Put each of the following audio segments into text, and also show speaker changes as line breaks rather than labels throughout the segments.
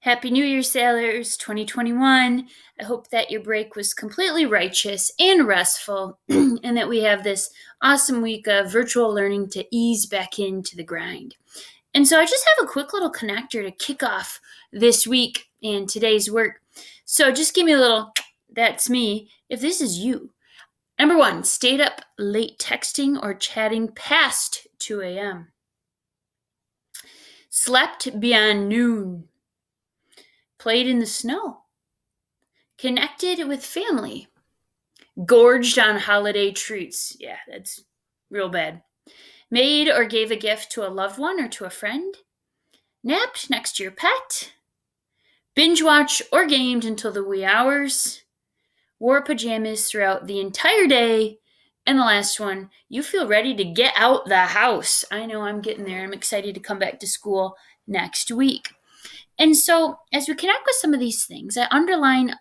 Happy New Year, sailors, 2021. I hope that your break was completely righteous and restful, and that we have this awesome week of virtual learning to ease back into the grind. And so I just have a quick little connector to kick off this week and today's work. So just give me a little, that's me, if this is you. Number 1, stayed up late texting or chatting past 2 a.m. Slept beyond noon. Played in the snow. Connected with family. Gorged on holiday treats. Yeah, that's real bad. Made or gave a gift to a loved one or to a friend. Napped next to your pet. Binge watched or gamed until the wee hours. Wore pajamas throughout the entire day. And the last one, you feel ready to get out the house. I know I'm getting there. I'm excited to come back to school next week. And so as we connect with some of these things, I underline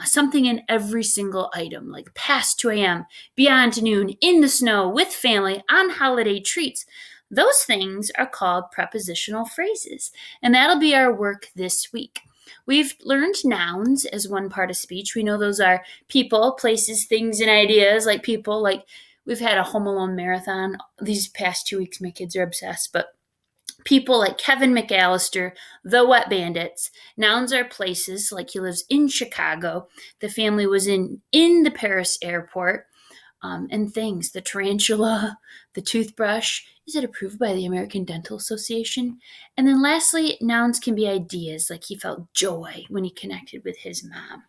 something in every single item, like past 2 a.m., beyond noon, in the snow, with family, on holiday treats. Those things are called prepositional phrases, and that'll be our work this week. We've learned nouns as one part of speech. We know those are people, places, things, and ideas, like people. Like we've had a Home Alone marathon these past 2 weeks. My kids are obsessed, but people like Kevin McAllister, the Wet Bandits. Nouns are places, like he lives in Chicago. The family was in the Paris airport. And things, the tarantula, the toothbrush. Is it approved by the American Dental Association? And then lastly, nouns can be ideas, like he felt joy when he connected with his mom.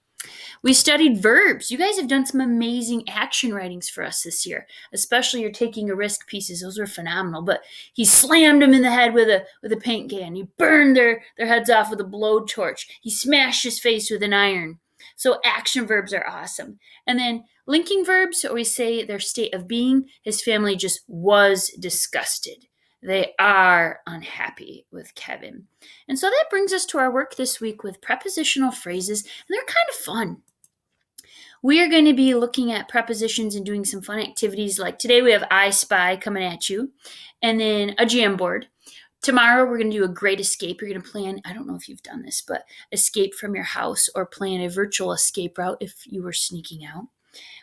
We studied verbs. You guys have done some amazing action writings for us this year, especially your taking a risk pieces. Those were phenomenal. But he slammed them in the head with a paint can. He burned their heads off with a blowtorch. He smashed his face with an iron. So action verbs are awesome. And then linking verbs, or we say their state of being. His family just was disgusted. They are unhappy with Kevin. And so that brings us to our work this week with prepositional phrases, and they're kind of fun. We are going to be looking at prepositions and doing some fun activities, like today we have I Spy coming at you, and then a Jamboard. Tomorrow we're going to do a great escape. You're going to plan, I don't know if you've done this, but escape from your house or plan a virtual escape route if you were sneaking out.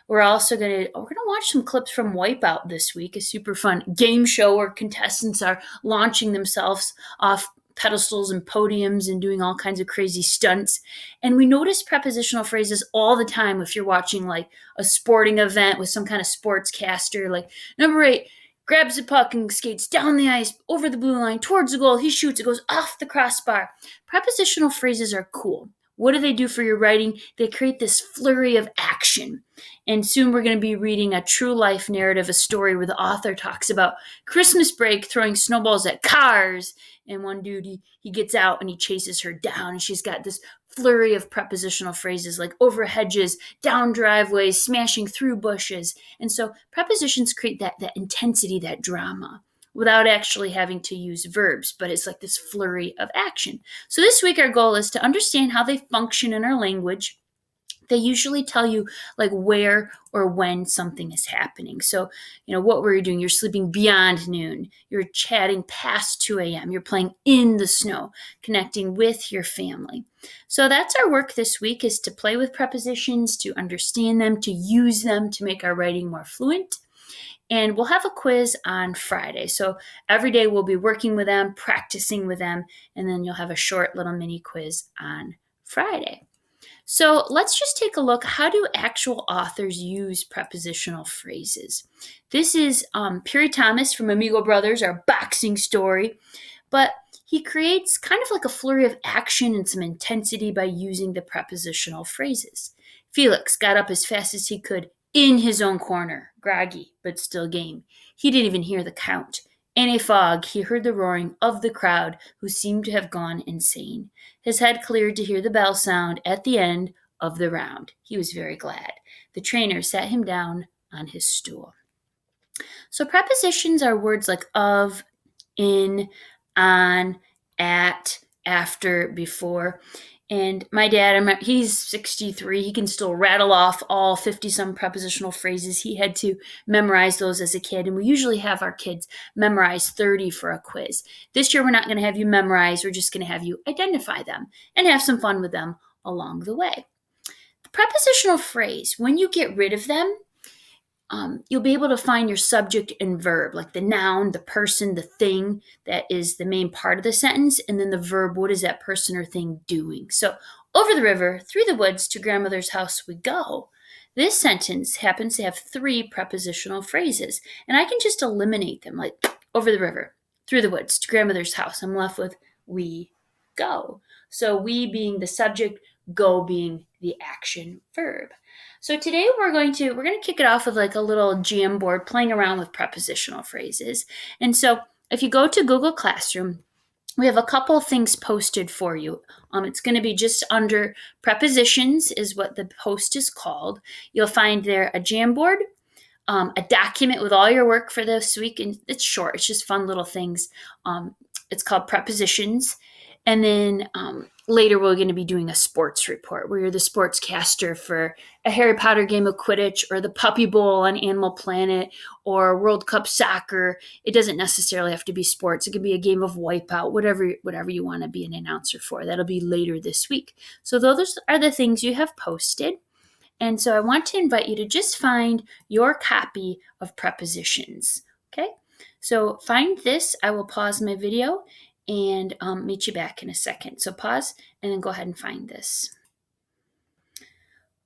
We're also going to watch some clips from Wipeout this week, a super fun game show where contestants are launching themselves off pedestals and podiums and doing all kinds of crazy stunts. And we notice prepositional phrases all the time if you're watching like a sporting event with some kind of sportscaster, like number 8, grabs the puck and skates down the ice, over the blue line, towards the goal. He shoots, it goes off the crossbar. Prepositional phrases are cool. What do they do for your writing? They create this flurry of action. And soon we're going to be reading a true life narrative, a story where the author talks about Christmas break throwing snowballs at cars. And one dude, he gets out and he chases her down. And she's got this flurry of prepositional phrases like over hedges, down driveways, smashing through bushes. And so prepositions create that intensity, that drama, without actually having to use verbs, but it's like this flurry of action. So this week our goal is to understand how they function in our language. They usually tell you like where or when something is happening. So, what were you doing? You're sleeping beyond noon. You're chatting past 2 a.m. You're playing in the snow, connecting with your family. So that's our work this week, is to play with prepositions, to understand them, to use them to make our writing more fluent. And we'll have a quiz on Friday. So every day we'll be working with them, practicing with them, and then you'll have a short little mini quiz on Friday. So let's just take a look. How do actual authors use prepositional phrases? This is Perry Thomas from Amigo Brothers, our boxing story. But he creates kind of like a flurry of action and some intensity by using the prepositional phrases. Felix got up as fast as he could in his own corner, groggy, but still game. He didn't even hear the count. In a fog, he heard the roaring of the crowd, who seemed to have gone insane. His head cleared to hear the bell sound at the end of the round. He was very glad. The trainer sat him down on his stool. So prepositions are words like of, in, on, at, after, before. And my dad, he's 63. He can still rattle off all 50 some prepositional phrases. He had to memorize those as a kid. And we usually have our kids memorize 30 for a quiz. This year, we're not going to have you memorize. We're just going to have you identify them and have some fun with them along the way. The prepositional phrase, when you get rid of them, you'll be able to find your subject and verb, like the noun, the person, the thing that is the main part of the sentence, and then the verb, what is that person or thing doing? So, over the river, through the woods, to grandmother's house we go. This sentence happens to have 3 prepositional phrases, and I can just eliminate them, like over the river, through the woods, to grandmother's house. I'm left with we go. So, we being the subject, go being the action verb. So today we're going to kick it off with like a little jam board playing around with prepositional phrases. And so if you go to Google Classroom, we have a couple things posted for you. It's going to be just under prepositions is what the post is called. You'll find there a jam board, a document with all your work for this week, and it's short. It's just fun little things. It's called Prepositions. And then later we're going to be doing a sports report where you're the sportscaster for a Harry Potter game of Quidditch or the Puppy Bowl on Animal Planet or World Cup soccer. It doesn't necessarily have to be sports. It could be a game of Wipeout, whatever you want to be an announcer for. That'll be later this week. So those are the things you have posted. And so I want to invite you to just find your copy of Prepositions. Okay? So find this. I will pause my video and meet you back in a second. So pause and then go ahead and find this.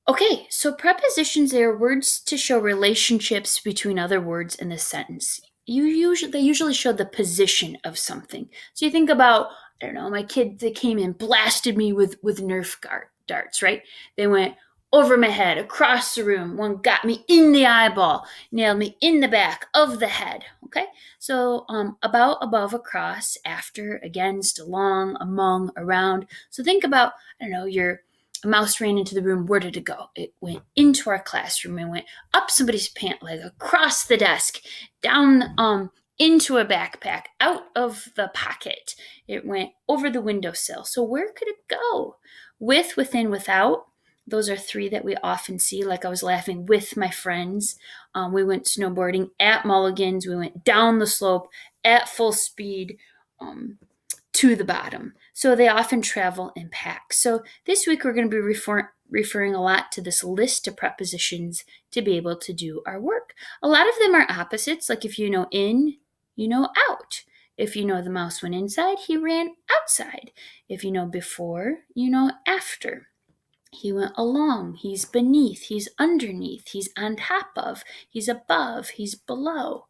Okay, so prepositions are words to show relationships between other words in the sentence. They usually show the position of something. So you think about, I don't know, my kid that came in blasted me with Nerf darts, right? They went over my head, across the room. One got me in the eyeball, nailed me in the back of the head. Okay, so about, above, across, after, against, along, among, around. So think about, I don't know, a mouse ran into the room. Where did it go? It went into our classroom. It went up somebody's pant leg, across the desk, down into a backpack, out of the pocket. It went over the windowsill. So where could it go? With, within, without. Those are 3 that we often see. Like I was laughing with my friends. We went snowboarding at Mulligan's. We went down the slope at full speed to the bottom. So they often travel in packs. So this week we're going to be referring a lot to this list of prepositions to be able to do our work. A lot of them are opposites. Like if you know in, you know out. If you know the mouse went inside, he ran outside. If you know before, you know after. He went along, he's beneath, he's underneath, he's on top of, he's above, he's below.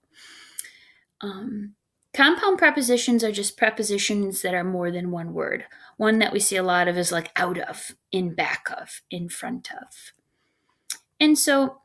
Compound prepositions are just prepositions that are more than one word. One that we see a lot of is like out of, in back of, in front of. And so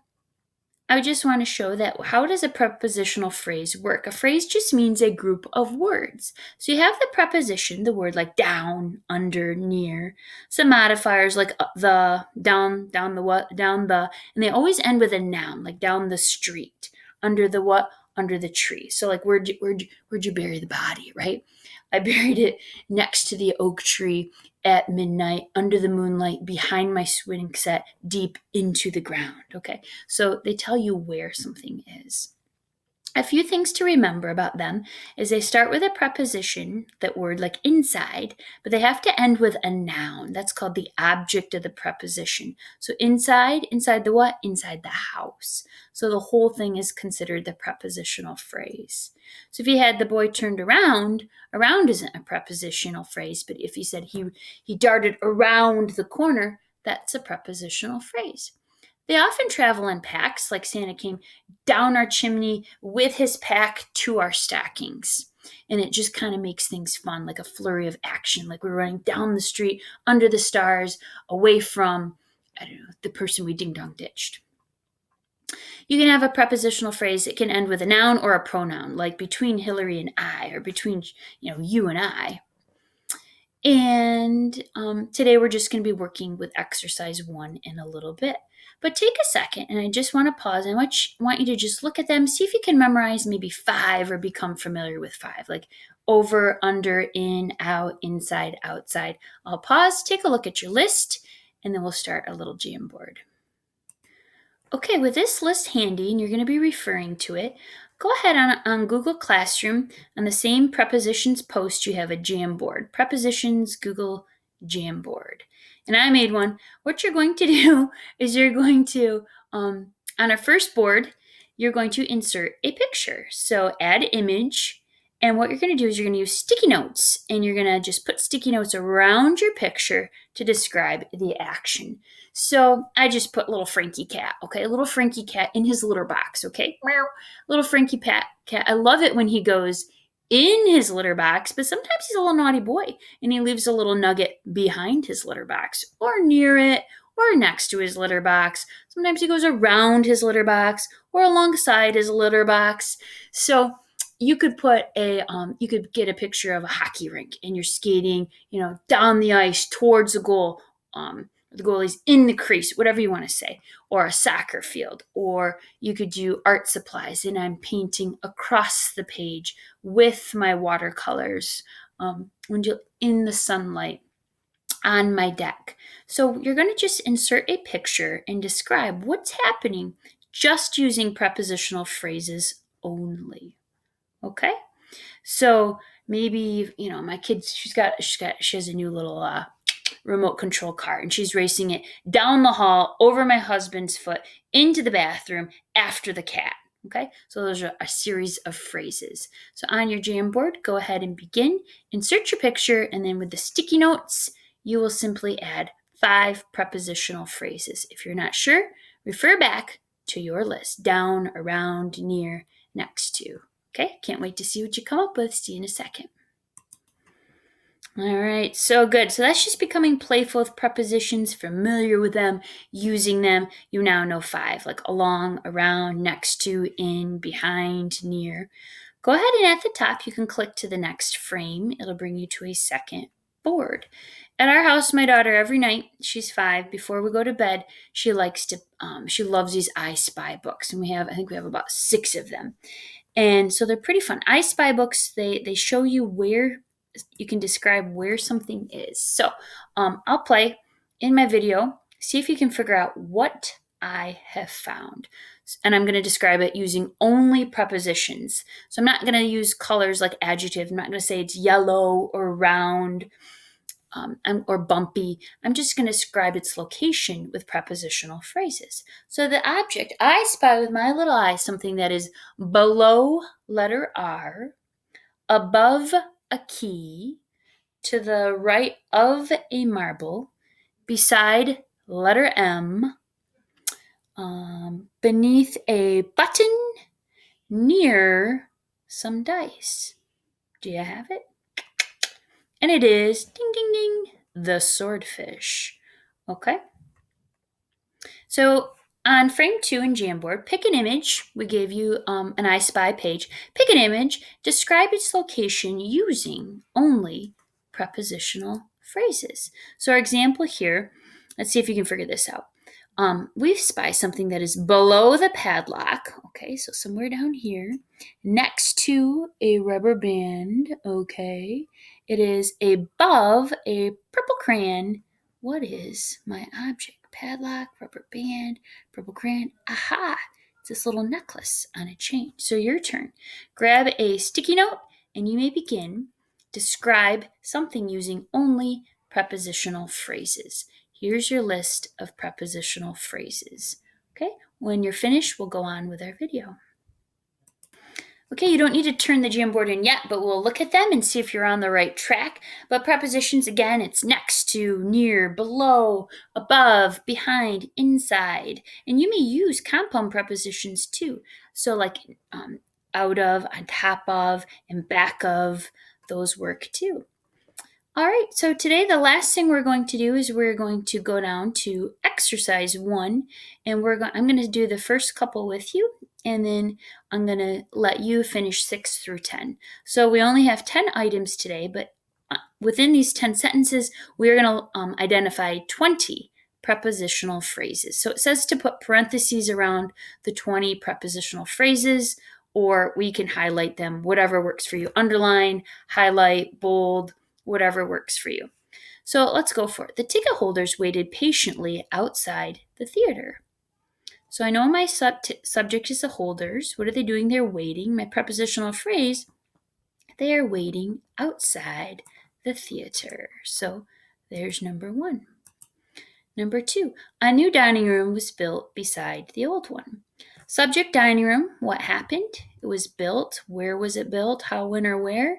I just want to show that how does a prepositional phrase work? A phrase just means a group of words. So you have the preposition, the word like down, under, near, some modifiers like the, down the what, down the, and they always end with a noun, like down the street, under the what, under the tree. So like where'd you bury the body, right? I buried it next to the oak tree at midnight, under the moonlight, behind my swing set, deep into the ground. Okay, so they tell you where something is. A few things to remember about them is they start with a preposition, that word like inside, but they have to end with a noun. That's called the object of the preposition. So inside the what? Inside the house. So the whole thing is considered the prepositional phrase. So if you had the boy turned around isn't a prepositional phrase, but if you said he darted around the corner, that's a prepositional phrase. They often travel in packs, like Santa came down our chimney with his pack to our stockings. And it just kind of makes things fun, like a flurry of action, like we're running down the street, under the stars, away from, I don't know, the person we ding-dong ditched. You can have a prepositional phrase. It can end with a noun or a pronoun, like between Hillary and I, or between, you and I. And today we're just going to be working with exercise 1 in a little bit. But take a second, and I just want to pause. I want you to just look at them, see if you can memorize maybe 5 or become familiar with 5. Like over, under, in, out, inside, outside. I'll pause, take a look at your list, and then we'll start a little Jamboard. Okay, with this list handy, and you're going to be referring to it, go ahead on Google Classroom. On the same Prepositions post, you have a Jamboard. Prepositions Google Jamboard. And I made one. What you're going to do is you're going to, on our first board, you're going to insert a picture. So add image. And what you're going to do is you're going to use sticky notes. And you're going to just put sticky notes around your picture to describe the action. So I just put little Frankie cat, okay? Little Frankie cat in his litter box, okay? Little Frankie cat. I love it when he goes in his litter box, but sometimes he's a little naughty boy and he leaves a little nugget behind his litter box or near it or next to his litter box. Sometimes he goes around his litter box or alongside his litter box. So you could put you could get a picture of a hockey rink and you're skating, down the ice towards the goal. The goalie's in the crease, whatever you want to say, or a soccer field, or you could do art supplies and I'm painting across the page with my watercolors in the sunlight on my deck. So you're going to just insert a picture and describe what's happening just using prepositional phrases only. Okay? So maybe, my kid, she has a new little remote control car and she's racing it down the hall over my husband's foot into the bathroom after the cat. Okay, so those are a series of phrases. So on your Jamboard, go ahead and begin, insert your picture, and then with the sticky notes, you will simply add 5 prepositional phrases. If you're not sure, refer back to your list, down, around, near, next to. Okay, can't wait to see what you come up with. See you in a second. All right, so good. So that's just becoming playful with prepositions, familiar with them, using them. You now know 5, like along, around, next to, in, behind, near. Go ahead and at the top, you can click to the next frame. It'll bring you to a second board. At our house, my daughter, every night, she's 5, before we go to bed, she loves these I Spy books. And I think we have about 6 of them. And so they're pretty fun. I Spy books, they show you where you can describe where something is. So I'll play in my video, see if you can figure out what I have found. And I'm going to describe it using only prepositions. So I'm not going to use colors like adjective. I'm not going to say it's yellow or round or bumpy. I'm just going to describe its location with prepositional phrases. So the object, I spy with my little eye something that is below letter R, above a key, to the right of a marble, beside letter M, beneath a button, near some dice. Do you have it? And it is, ding, ding, ding, the swordfish. Okay? So on frame 2 in Jamboard, pick an image. We gave you an I Spy page. Pick an image, describe its location using only prepositional phrases. So our example here, let's see if you can figure this out. We spy something that is below the padlock. Okay, so somewhere down here, next to a rubber band. Okay, it is above a purple crayon. What is my object? Padlock, rubber band, purple crayon. Aha! It's this little necklace on a chain. So your turn. Grab a sticky note and you may begin. Describe something using only prepositional phrases. Here's your list of prepositional phrases. Okay, when you're finished, we'll go on with our video. Okay, you don't need to turn the Jamboard in yet, but we'll look at them and see if you're on the right track. But prepositions, again, it's next to, near, below, above, behind, inside. And you may use compound prepositions too. So like out of, on top of, and back of, those work too. All right, so today the last thing we're going to do is we're going to go down to exercise 1, and I'm going to do the first couple with you, and then I'm going to let you finish 6 through 10. So we only have 10 items today, but within these 10 sentences, we're going to identify 20 prepositional phrases. So it says to put parentheses around the 20 prepositional phrases. or we can highlight them, whatever works for you. Underline, highlight, bold, whatever works for you. So let's go for it. The ticket holders waited patiently outside the theater. So I know my subject is the holders. What are they doing? They're waiting. My prepositional phrase, they are waiting outside the theater. So there's number 1. Number 2, a new dining room was built beside the old one. Subject, dining room. What happened? It was built. Where was it built? How, when, or where?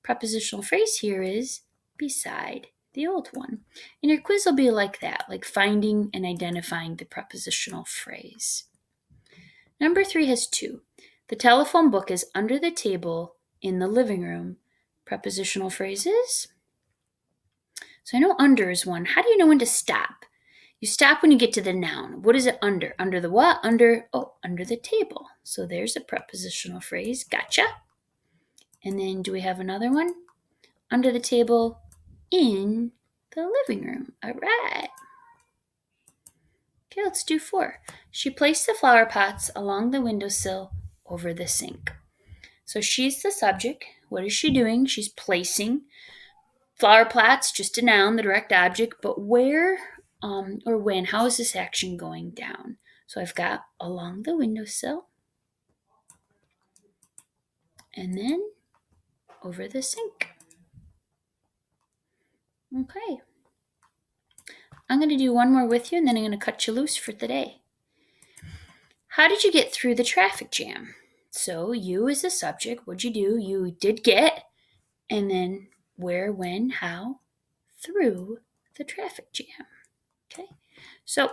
Prepositional phrase here is beside the old one. And your quiz will be like that, like finding and identifying the prepositional phrase. Number 3 has 2. The telephone book is under the table in the living room. Prepositional phrases. So I know under is one. How do you know when to stop? You stop when you get to the noun. What is it under? Under the what? Under the table. So there's a prepositional phrase. Gotcha. And then do we have another one? Under the table in the living room. All right. Okay, let's do 4. She placed the flower pots along the windowsill over the sink. So she's the subject. What is she doing? She's placing flower pots, just a noun, the direct object, but where or when, how is this action going down? So I've got along the windowsill and then over the sink. Okay. I'm going to do one more with you and then I'm going to cut you loose for the day. How did you get through the traffic jam? So you as the subject, what'd you do? You did get, and then where, when, how, through the traffic jam. Okay, so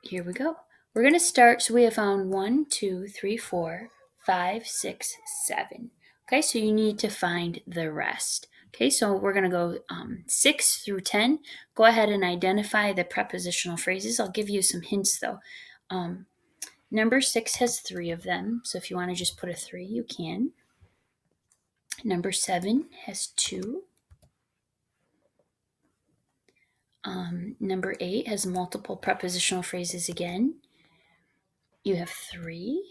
here we go. We're going to start. So we have found 1, 2, 3, 4, 5, 6, 7. Okay, so you need to find the rest. Okay, so we're going to go 6 through 10. Go ahead and identify the prepositional phrases. I'll give you some hints though. Number 6 has 3 of them. So if you want to just put a 3, you can. Number 7 has 2. Number 8 has multiple prepositional phrases again. You have 3.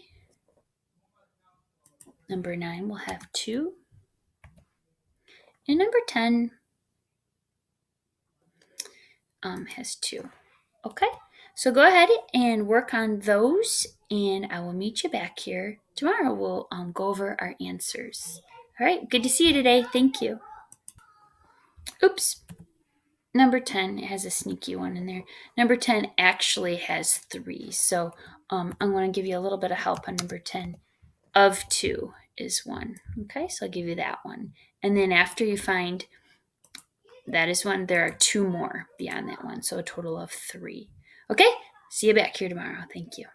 Number 9 will have 2. And number 10 has 2. Okay, so go ahead and work on those, and I will meet you back here tomorrow. We'll go over our answers. All right, good to see you today. Thank you. Oops. Number 10 has a sneaky one in there. Number 10 actually has 3. So I'm going to give you a little bit of help on number 10. Of 2 is 1. Okay, so I'll give you that one. And then after you find that is 1, there are 2 more beyond that one. So a total of 3. Okay, see you back here tomorrow. Thank you.